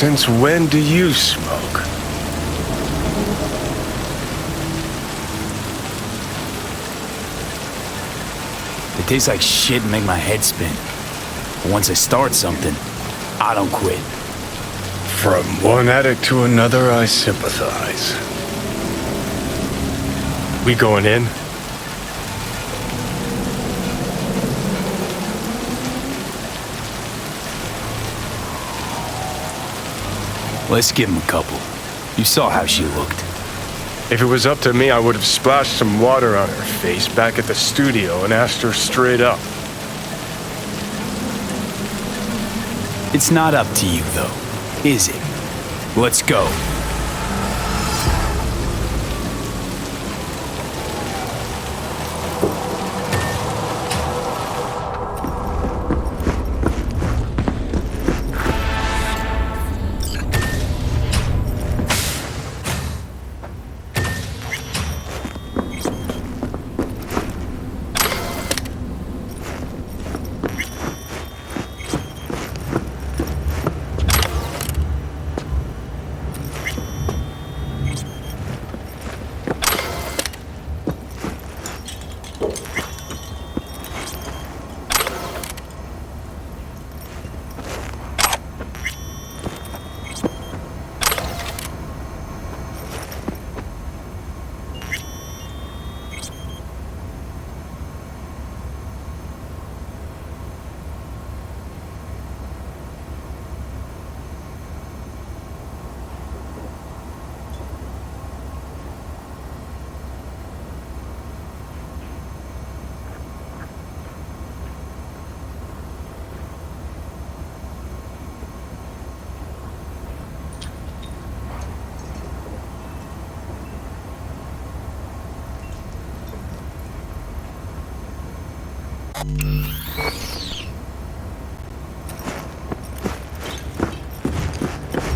Since when do you smoke? It tastes like shit and make my head spin. But once I start something, I don't quit. From one addict to another, I sympathize. We going in? Let's give him a couple. You saw how she looked. If it was up to me, I would have splashed some water on her face back at the studio and asked her straight up. It's not up to you, though, is it? Let's go.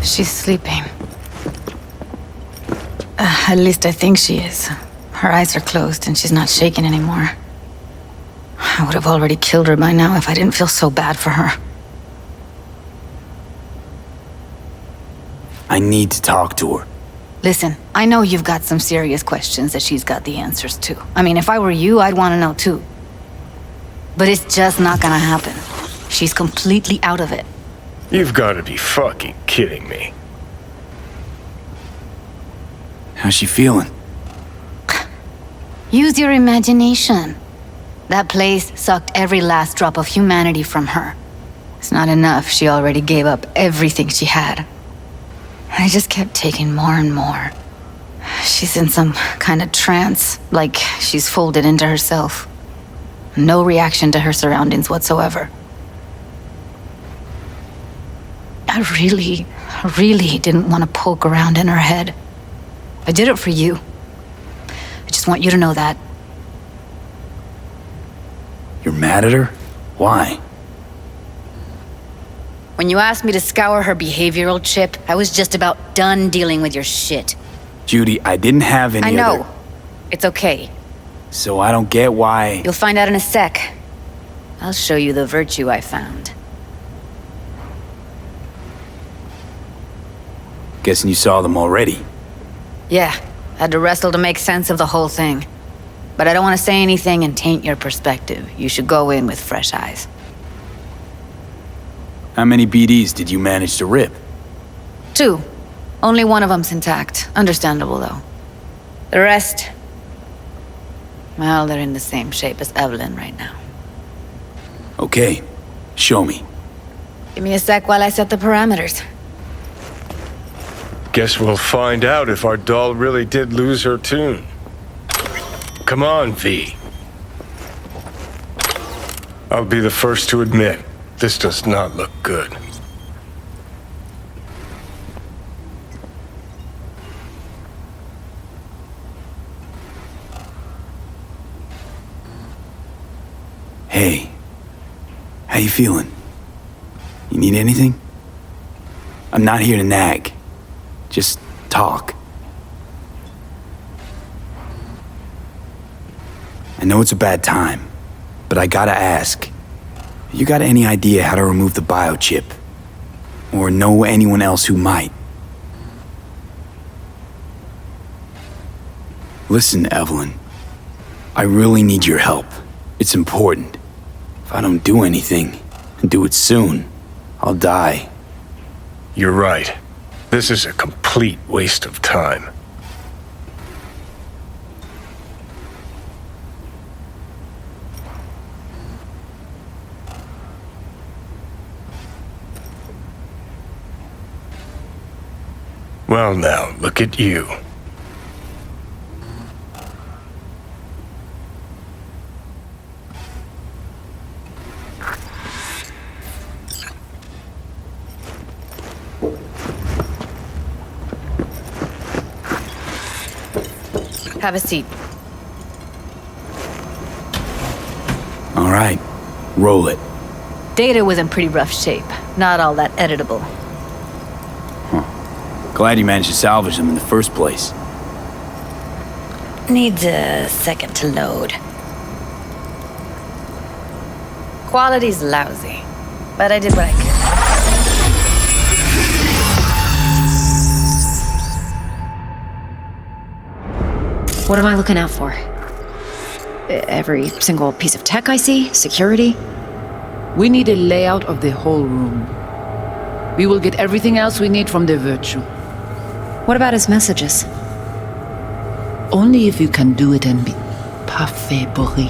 She's sleeping. At least I think she is. Her eyes are closed and she's not shaking anymore. I would have already killed her by now if I didn't feel so bad for her. I need to talk to her. Listen, I know you've got some serious questions that she's got the answers to. I mean, if I were you, I'd want to know too. But it's just not gonna happen. She's completely out of it. You've got to be fucking kidding me. How's she feeling? Use your imagination. That place sucked every last drop of humanity from her. It's not enough, she already gave up everything she had. I just kept taking more and more. She's in some kind of trance, like she's folded into herself. No reaction to her surroundings whatsoever. I really didn't want to poke around in her head. I did it for you. I just want you to know that. You're mad at her? Why? When you asked me to scour her behavioral chip, I was just about done dealing with your shit. Judy, I didn't have any I know. other... It's okay. So I don't get why... You'll find out in a sec. I'll show you the virtue I found. Guessing you saw them already. Yeah, had to wrestle to make sense of the whole thing. But I don't want to say anything and taint your perspective. You should go in with fresh eyes. How many BDs did you manage to rip? 2. Only one of them's intact. Understandable, though. The rest... well, they're in the same shape as Evelyn right now. Okay, show me. Give me a sec while I set the parameters. Guess we'll find out if our doll really did lose her tune. Come on, V. I'll be the first to admit, this does not look good. Hey, how you feeling? You need anything? I'm not here to nag. Just talk. I know it's a bad time, but I gotta ask. You got any idea how to remove the biochip? or know anyone else who might. Listen, Evelyn. I really need your help. It's important. If I don't do anything, and do it soon, I'll die. You're right. This is a complete waste of time. Well now, look at you. Have a seat. All right, roll it. Data was in pretty rough shape. Not all that editable. Glad you managed to salvage them in the first place. Needs a second to load. Quality's lousy, but I did what I could. What am I looking out for? Every single piece of tech I see? Security? We need a layout of the whole room. We will get everything else we need from the virtue. What about his messages? Only if you can do it and be parfait bourré.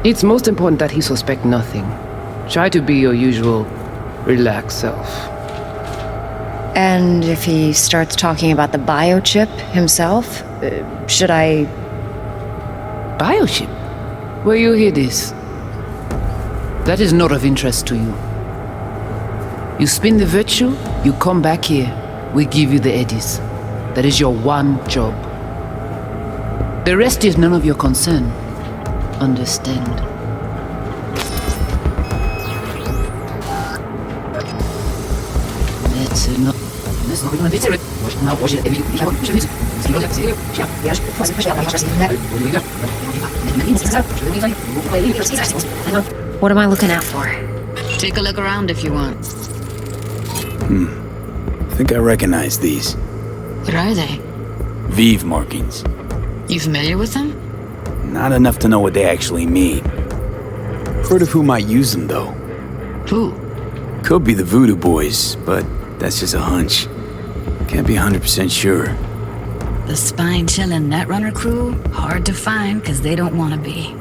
It's most important that he suspect nothing. Try to be your usual, relaxed self. And if he starts talking about the biochip himself, should I... Biochip? Where you hear this? That is not of interest to you. You spin the virtue, you come back here, we give you the eddies. That is your one job. The rest is none of your concern. Understand? What am I looking out for? Take a look around if you want. I think I recognize these. What are they? Vive markings. You familiar with them? Not enough to know what they actually mean. Heard of who might use them, though. Who? Could be the Voodoo Boys, but that's just a hunch. Can't be 100% sure. The spine-chilling Netrunner crew? Hard to find, because they don't want to be.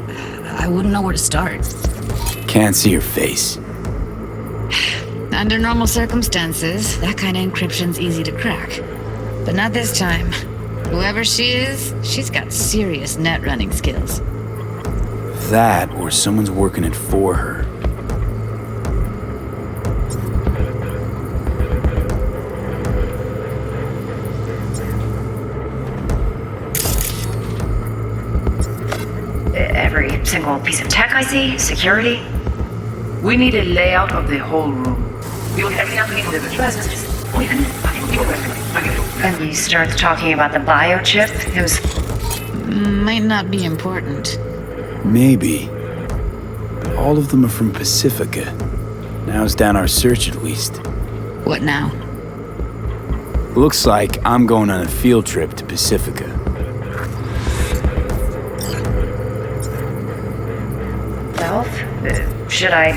I wouldn't know where to start. Can't see her face. Under normal circumstances, that kind of encryption's easy to crack. But not this time. Whoever she is, she's got serious net running skills. That, or someone's working it for her. Every single piece of tech I see? Security? We need a layout of the whole room. We will get everything else we need from the virtue. And he starts talking about the biochip himself. Might not be important. Maybe. But all of them are from Pacifica. Now's down our search at least. What now? Looks like I'm going on a field trip to Pacifica. Should I...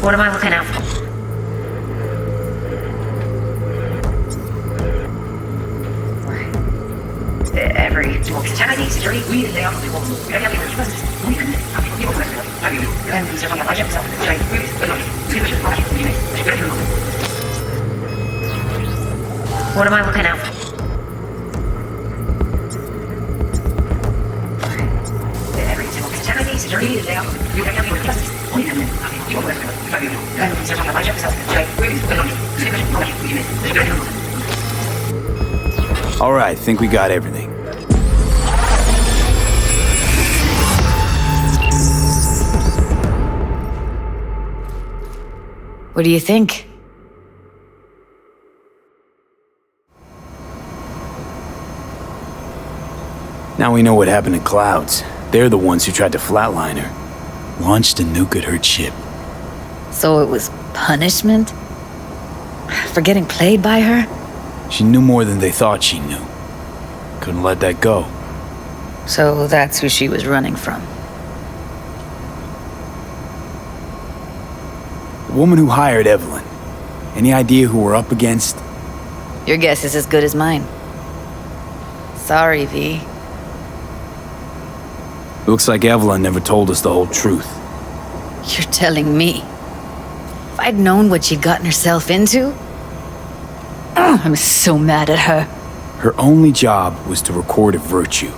What am I looking out for? Every security, we lay out the whole. And these are from the budget, so what am I looking out for? Every security, we lay out and these are from the budget, so All right, think we got everything. What do you think? Now we know what happened to Clouds. They're the ones who tried to flatline her. Launched a nuke at her ship. So it was punishment? For getting played by her? She knew more than they thought she knew. Couldn't let that go. So that's who she was running from. The woman who hired Evelyn. Any idea who we're up against? Your guess is as good as mine. Sorry, V. Looks like Evelyn never told us the whole truth. You're telling me. If I'd known what she'd gotten herself into... I'm so mad at her. Her only job was to record a virtue.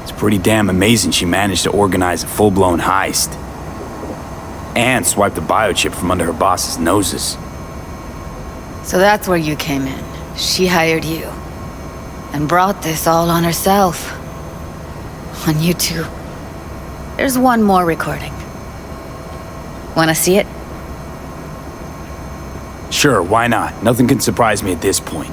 It's pretty damn amazing she managed to organize a full-blown heist. And swipe the biochip from under her boss's noses. So that's where you came in. She hired you. And brought this all on herself. On you two. There's one more recording. Wanna see it? Sure, why not? Nothing can surprise me at this point.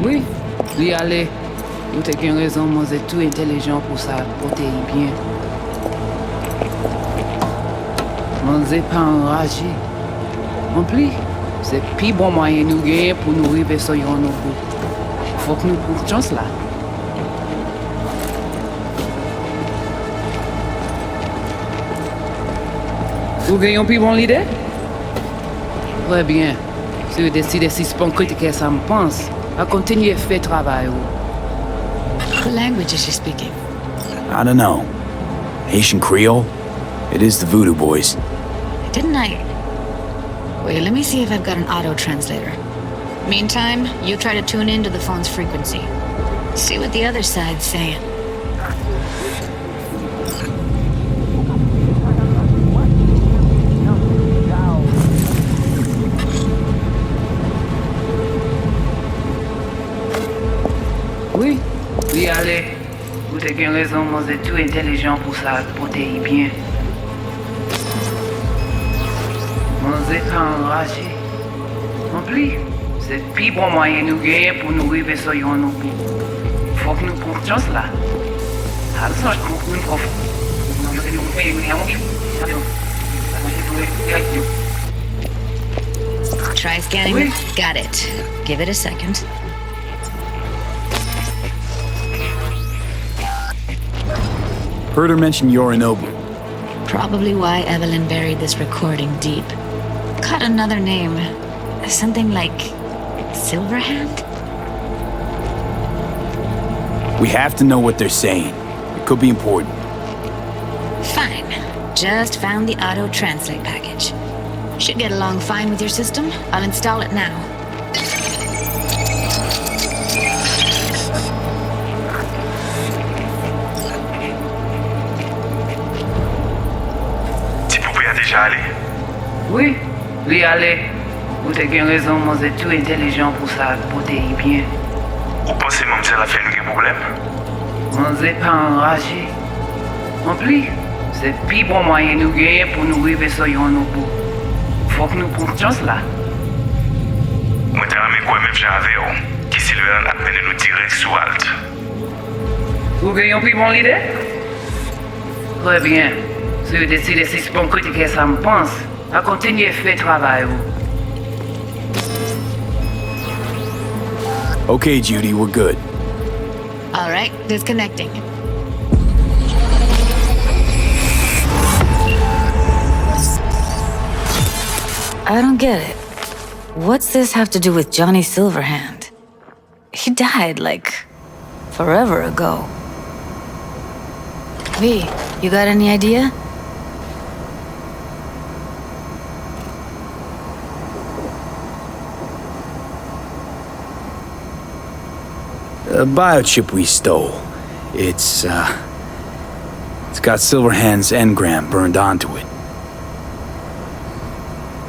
Oui, oui, allez. Nous te gen raison, moi c'est tout intelligent pour ça, pour te y bien. Moi c'est pas enragé. En plus, c'est plus bon moyen nous gagner pour nous arriver sur yon nous. Faut que nous prenions chance là. Vous gagnez plus bon l'idée? Très bien. Si vous décidez si c'est pas critiquer ça me pense, à continuer à faire travail. What language is she speaking? I don't know. Haitian Creole? It is the Voodoo Boys. Didn't I? Wait, let me see if I've got an auto-translator. Meantime, you try to tune into the phone's frequency. See what the other side's saying. Oui, oui, allez. Vous avez raison, moi c'est tout intelligent pour ça, pour te y bien. Moi c'est pas enragé. En plus, c'est plus bon moyen nous gagner pour nous arriver sur yon nous. Faut que nous prenions chance là. Alors ça, je comprends nous prof. Try scanning. Oui. Got it. Give it a second. Heard her mention Yorinobu. Probably why Evelyn buried this recording deep. Caught another name. Something like... Silverhand? We have to know what they're saying. It could be important. Fine. Just found the auto-translate package. Should get along fine with your system. I'll install it now. Déjà allé. Oui, oui, allez. Vous avez raison, moi c'est tout intelligent pour ça, pour te y bien. Vous pensez même que ça a fait nous problème? Moi c'est pas enragé. En plus, c'est plus bon moyen nous gagner pour nous arriver sur yon nous. Faut que nous prenions chance là. Moi, je ramène quoi même j'avais, qui Sylvain a mené nous direct sous Alt. Vous gagnez plus bon l'idée? Très bien. Si vous décidez si c'est bon critiquer ça me pense, à continuer à faire travail. Okay, Judy, we're good. All right, disconnecting. I don't get it. What's this have to do with Johnny Silverhand? He died, like, forever ago. V, you got any idea? The biochip we stole. It's got Silverhand's engram burned onto it.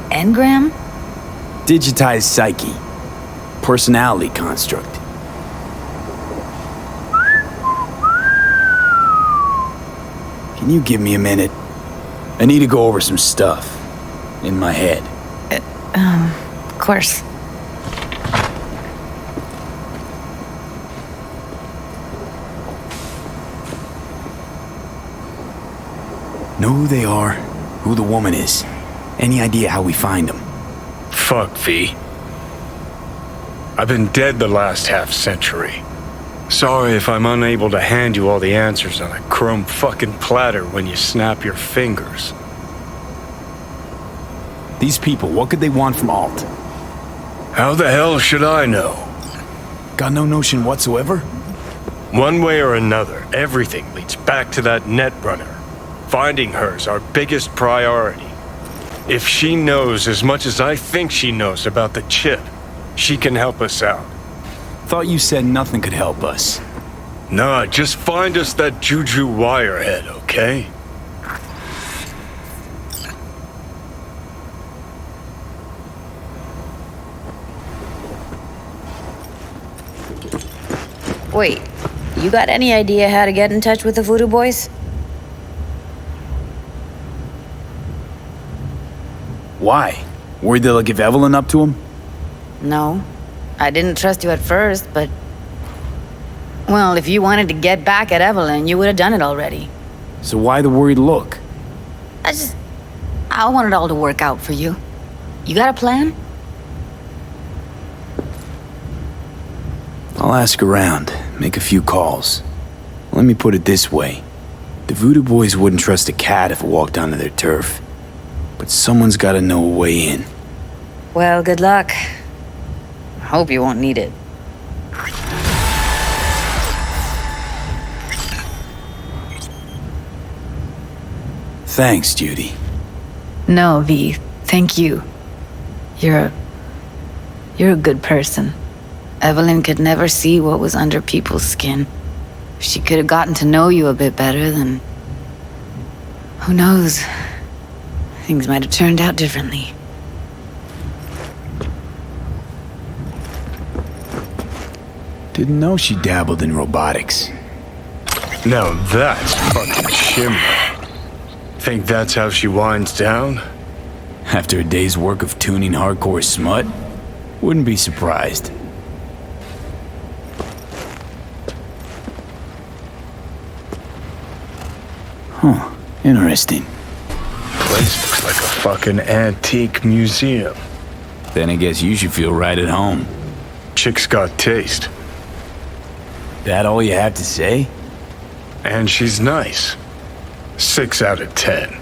Engram? Digitized psyche. Personality construct. Can you give me a minute? I need to go over some stuff. in my head. Of course. Know who they are? Who the woman is? Any idea how we find them? Fuck, V. I've been dead the last half-century. Sorry if I'm unable to hand you all the answers on a chrome fucking platter when you snap your fingers. These people, what could they want from Alt? How the hell should I know? Got no notion whatsoever? One way or another, everything leads back to that netrunner. Finding her's our biggest priority. If she knows as much as I think she knows about the chip, she can help us out. Thought you said nothing could help us. Nah, just find us that Juju wirehead, okay? Wait, you got any idea how to get in touch with the Voodoo Boys? Why? Worried they'll give Evelyn up to him? No. I didn't trust you at first, but... Well, if you wanted to get back at Evelyn, you would have done it already. So why the worried look? I want it all to work out for you. You got a plan? I'll ask around, make a few calls. Let me put it this way. The Voodoo Boys wouldn't trust a cat if it walked onto their turf. But someone's gotta know a way in. Well, good luck. I hope you won't need it. Thanks, Judy. No, V. Thank you. You're a good person. Evelyn could never see what was under people's skin. If she could have gotten to know you a bit better, then... Who knows? Things might have turned out differently. Didn't know she dabbled in robotics. Now that's fucking shimmer. Think that's how she winds down? After a day's work of tuning hardcore smut? Wouldn't be surprised. Huh, interesting. Place looks like a fucking antique museum. Then I guess you should feel right at home. Chick's got taste. That all you have to say? And she's nice. 6 out of 10.